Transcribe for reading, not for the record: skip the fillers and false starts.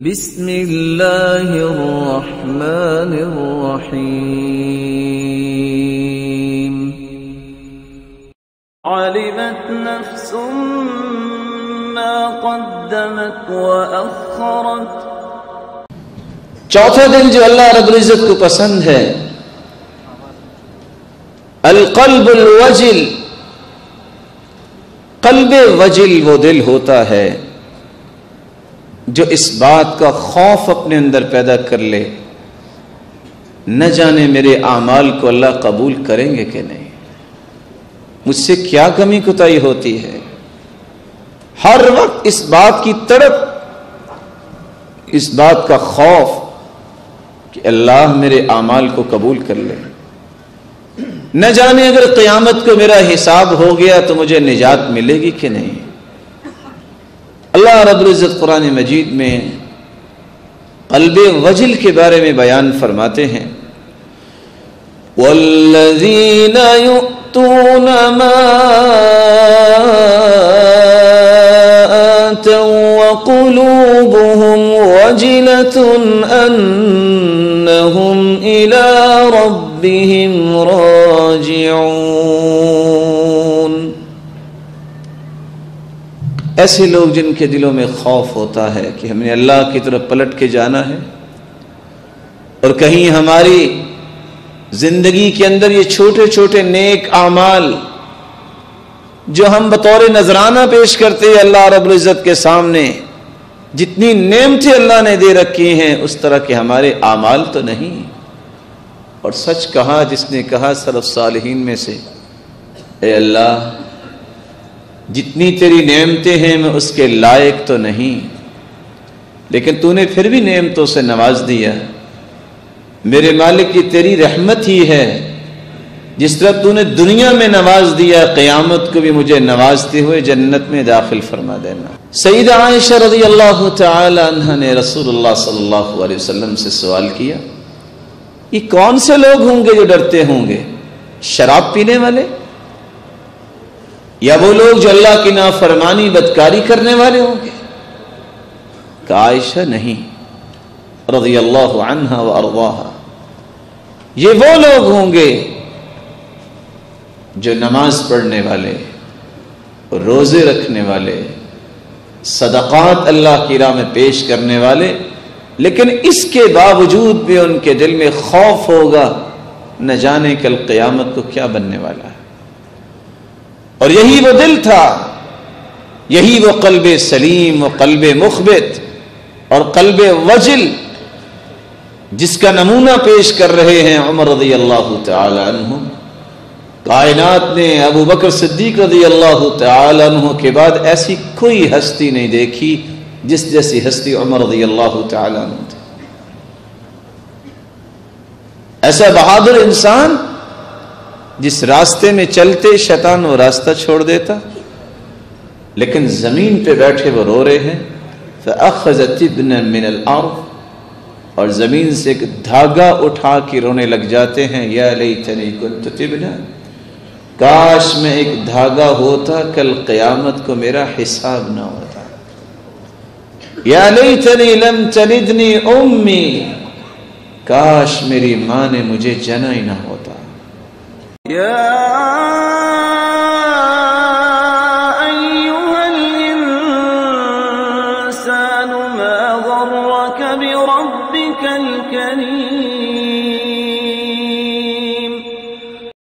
بسم اللہ الرحمن الرحیم علمت نفس ما قدمت وأخرت۔ چوتھا دل جو اللہ رب العزت کو پسند ہے، القلب الوجل، قلب وجل وہ دل ہوتا ہے جو اس بات کا خوف اپنے اندر پیدا کر لے، نہ جانے میرے اعمال کو اللہ قبول کریں گے کہ نہیں، مجھ سے کیا کمی کوتاہی ہوتی ہے۔ ہر وقت اس بات کی تڑپ، اس بات کا خوف کہ اللہ میرے اعمال کو قبول کر لے، نہ جانے اگر قیامت کو میرا حساب ہو گیا تو مجھے نجات ملے گی کہ نہیں۔ اللہ رب العزت قرآن مجید میں قلب وجل کے بارے میں بیان فرماتے ہیں، وَالَّذِينَ يُؤْتُونَ مَا آتَوا وَقُلُوبُهُمْ وَجِلَةٌ أَنَّهُمْ إِلَى رَبِّهِمْ راجعون۔ ایسے لوگ جن کے دلوں میں خوف ہوتا ہے کہ ہم نے اللہ کی طرف پلٹ کے جانا ہے، اور کہیں ہماری زندگی کے اندر یہ چھوٹے چھوٹے نیک اعمال جو ہم بطور نذرانہ پیش کرتے ہیں اللہ رب العزت کے سامنے، جتنی نعمتیں اللہ نے دے رکھی ہیں اس طرح کے ہمارے اعمال تو نہیں۔ اور سچ کہا جس نے کہا سلف صالحین میں سے، اے اللہ جتنی تیری نعمتیں ہیں میں اس کے لائق تو نہیں، لیکن تو نے پھر بھی نعمتوں سے نواز دیا۔ میرے مالک یہ تیری رحمت ہی ہے، جس طرح تو نے دنیا میں نواز دیا، قیامت کو بھی مجھے نوازتے ہوئے جنت میں داخل فرما دینا۔ سیدہ عائشہ رضی اللہ تعالی عنہ نے رسول اللہ صلی اللہ علیہ وسلم سے سوال کیا، یہ کون سے لوگ ہوں گے جو ڈرتے ہوں گے؟ شراب پینے والے، یا وہ لوگ جو اللہ کی نافرمانی بدکاری کرنے والے ہوں گے؟ کہا عائشہ نہیں، رضی اللہ عنہا و ارضاہا، یہ وہ لوگ ہوں گے جو نماز پڑھنے والے، روزے رکھنے والے، صدقات اللہ کی راہ میں پیش کرنے والے، لیکن اس کے باوجود بھی ان کے دل میں خوف ہوگا نہ جانے کل قیامت کو کیا بننے والا ہے۔ اور یہی وہ دل تھا، یہی وہ قلب سلیم و قلب مخبت اور قلب وجل جس کا نمونہ پیش کر رہے ہیں عمر رضی اللہ تعالی عنہ۔ کائنات نے ابو بکر صدیق رضی اللہ تعالی عنہ کے بعد ایسی کوئی ہستی نہیں دیکھی جس جیسی ہستی عمر رضی اللہ تعالی عنہ تھے۔ ایسا بہادر انسان جس راستے میں چلتے شیطان وہ راستہ چھوڑ دیتا، لیکن زمین پہ بیٹھے وہ رو رہے ہیں، فَأَخَذَ تِبْنًا مِنَ الْأَرْضِ، اور زمین سے ایک دھاگا اٹھا کے رونے لگ جاتے ہیں، یا لیتنی کنت تبنا، کاش میں ایک دھاگا ہوتا کل قیامت کو میرا حساب نہ ہوتا، یا لیتنی لم تلدنی امی، کاش میری ماں نے مجھے جنا ہی نہ ہوتا۔ یا ایھا الانسان ما غرک بربک الکریم۔